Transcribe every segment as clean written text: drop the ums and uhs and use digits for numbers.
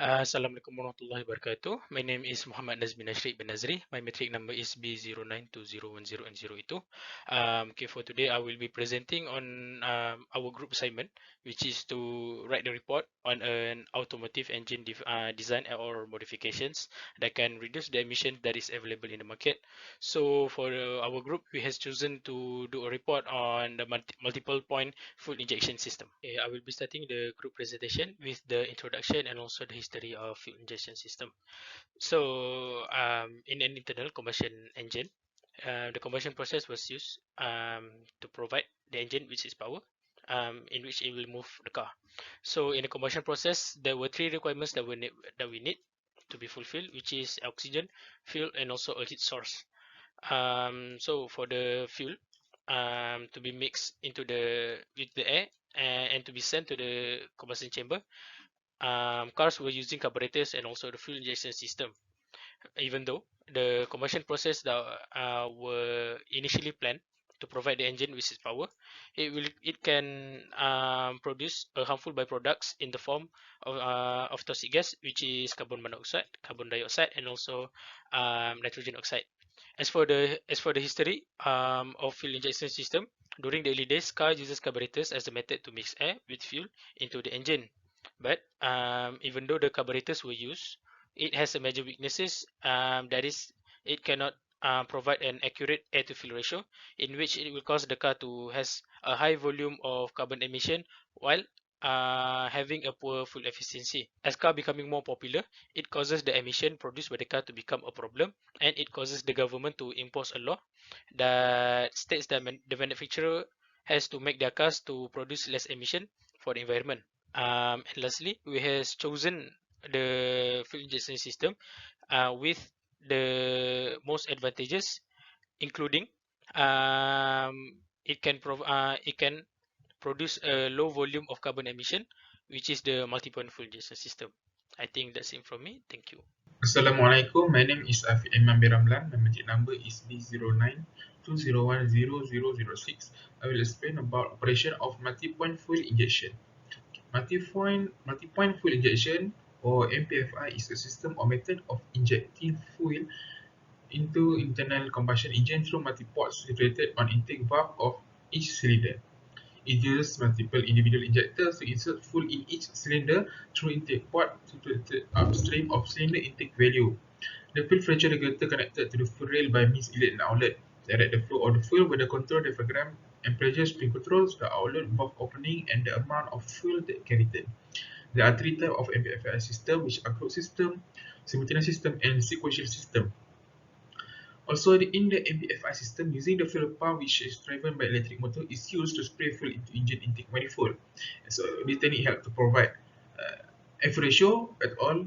Assalamualaikum warahmatullahi wabarakatuh. My name is Muhammad Nazmin Ashrik bin Nazri. My metric number is B09201010 itu. Okay, for today I will be presenting on our group assignment, which is to write the report on an automotive engine design or modifications that can reduce the emission that is available in the market. So for our group, we has chosen to do a report on the multiple point fuel injection system. Okay, I will be starting the group presentation with the introduction and also the history of fuel injection system. So, in an internal combustion engine, the combustion process was used to provide the engine which is power, in which it will move the car. So, in the combustion process, there were three requirements that we need to be fulfilled, which is oxygen, fuel, and also a heat source. So for the fuel to be mixed into with the air and to be sent to the combustion chamber, cars were using carburetors and also the fuel injection system. Even though the combustion process that were initially planned to provide the engine with its power, it can produce a harmful byproducts in the form of toxic gas, which is carbon monoxide, carbon dioxide, and also nitrogen oxide. As for the history of fuel injection system, during the early days, car uses carburetors as the method to mix air with fuel into the engine. But even though the carburetors were used, it has a major weaknesses. That is, it cannot provide an accurate air to fuel ratio, in which it will cause the car to has a high volume of carbon emission while having a poor fuel efficiency. As car becoming more popular, it causes the emission produced by the car to become a problem, and it causes the government to impose a law that states that the manufacturer has to make their cars to produce less emission for the environment. And lastly, we has chosen the fuel injection system with the most advantages, including it can produce a low volume of carbon emission, which is the multi-point fuel injection system. I think that's it from me. Thank you. Assalamualaikum. My name is Afiq Imam Biramlan. My magic number is B0920101006. I will explain about operation of multi-point fuel injection. Multi-point fuel injection, or MPFI, is a system or method of injecting fuel into internal combustion engine through multi-ports situated on intake valve of each cylinder. It uses multiple individual injectors to insert fuel in each cylinder through intake port situated upstream of cylinder intake valve. The fuel pressure regulator connected to the fuel rail by means inlet and outlet direct the flow of the fuel with the control diaphragm and pressure spring controls the outlet valve opening and the amount of fuel that can return. There are three types of MPFI system, which are closed system, simultaneous system, and sequential system. Also, in the MPFI system, using the fuel pump, which is driven by electric motor, is used to spray fuel into engine intake manifold. So, this technique helps to provide F ratio at all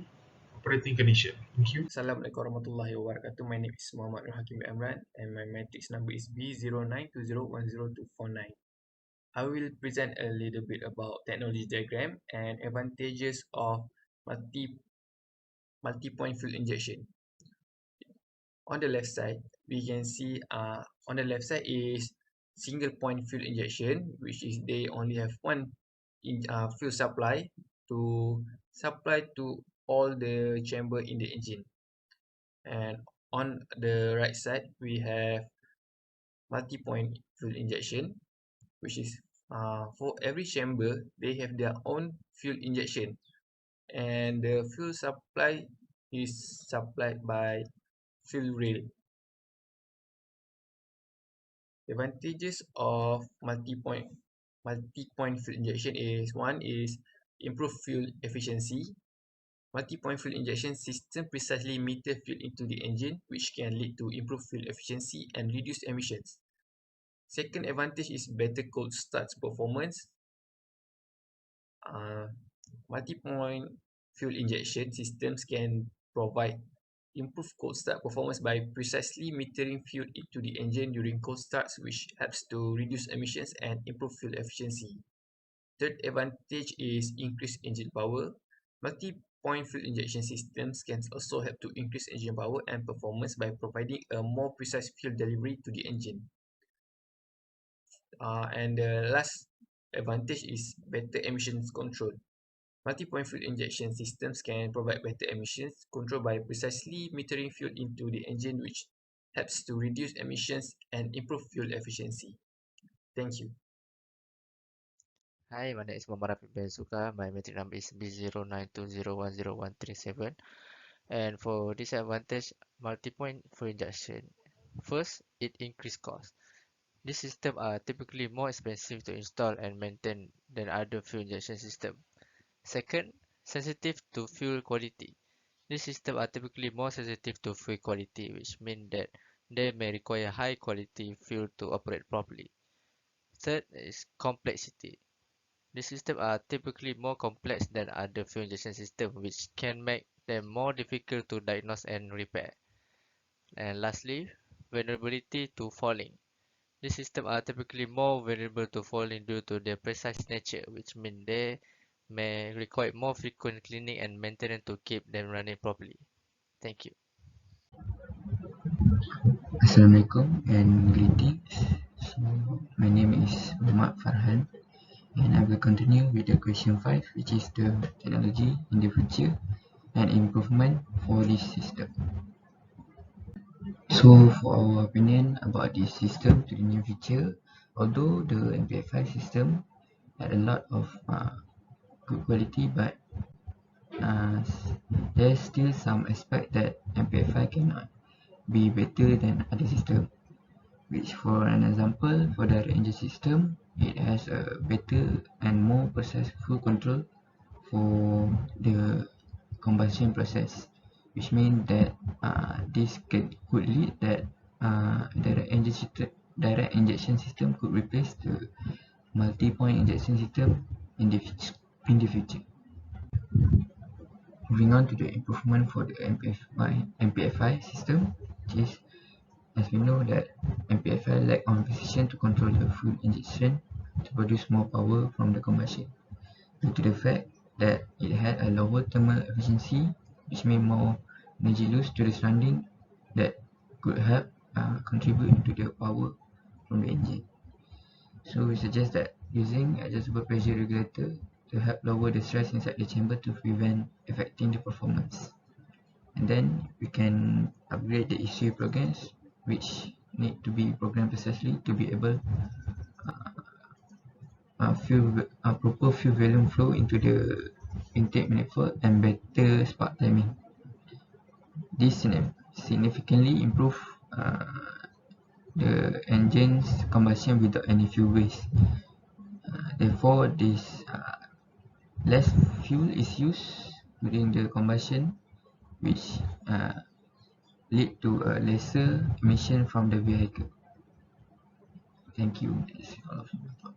operating condition. Thank you. Assalamualaikum warahmatullahi wabarakatuh. My name is Muhammad Nur Hakim Amran and my matrix number is B0920100249. I will present a little bit about technology diagram and advantages of multi-point fuel injection. On the left side, we can see on the left side is single point fuel injection, which is they only have one fuel supply to supply to all the chamber in the engine. And on the right side, we have multi-point fuel injection, which is for every chamber, they have their own fuel injection. And the fuel supply is supplied by fuel rail. The advantages of multi-point fuel injection is one is improved fuel efficiency. Multi-point fuel injection system precisely meter fuel into the engine, which can lead to improved fuel efficiency and reduced emissions. Second advantage is better cold start performance. Multi-point fuel injection systems can provide improved cold start performance by precisely metering fuel into the engine during cold starts, which helps to reduce emissions and improve fuel efficiency. Third advantage is increased engine power. Multi-point fuel injection systems can also help to increase engine power and performance by providing a more precise fuel delivery to the engine. And the last advantage is better emissions control. Multi-point fuel injection systems can provide better emissions control by precisely metering fuel into the engine, which helps to reduce emissions and improve fuel efficiency. Thank you. Hi, my name is Muhammad Rafiq bin Suka. My metric number is B0920100137. And for disadvantage, multi-point fuel injection. First, it increased cost. These systems are typically more expensive to install and maintain than other fuel injection systems. Second, sensitive to fuel quality. These systems are typically more sensitive to fuel quality, which means that they may require high quality fuel to operate properly. Third is complexity. These systems are typically more complex than other fuel injection systems, which can make them more difficult to diagnose and repair. And lastly, vulnerability to fouling. These systems are typically more vulnerable to fouling due to their precise nature, which means they may require more frequent cleaning and maintenance to keep them running properly. Thank you. Assalamualaikum and greetings. So my name is Muhammad Farhan and I will continue with the question 5, which is the technology in the future and improvement for this system. So for our opinion about this system to the new future, although the MPFI system had a lot of good quality, but uh, there's still some aspect that MPFI cannot be better than other system. Which for an example, for the engine system, it has a better and more precise full control for the combustion process, which means that this could lead that direct injection system could replace the multi-point injection system in the future. Moving on to the improvement for the MPFI system, which is, as we know that MPFI lack on precision to control the fuel injection to produce more power from the combustion, due to the fact that it had a lower thermal efficiency, which means more energy loss to the surrounding that could help contribute to the power from the engine. So we suggest that using adjustable pressure regulator to help lower the stress inside the chamber to prevent affecting the performance. And then we can upgrade the ECU programs, which need to be programmed precisely to be able proper fuel volume flow into the intake manifold and better spark timing. This significantly improve the engine's combustion without any fuel waste. Therefore, this less fuel is used during the combustion, which lead to a lesser emission from the vehicle. Thank you. That's all of my thought.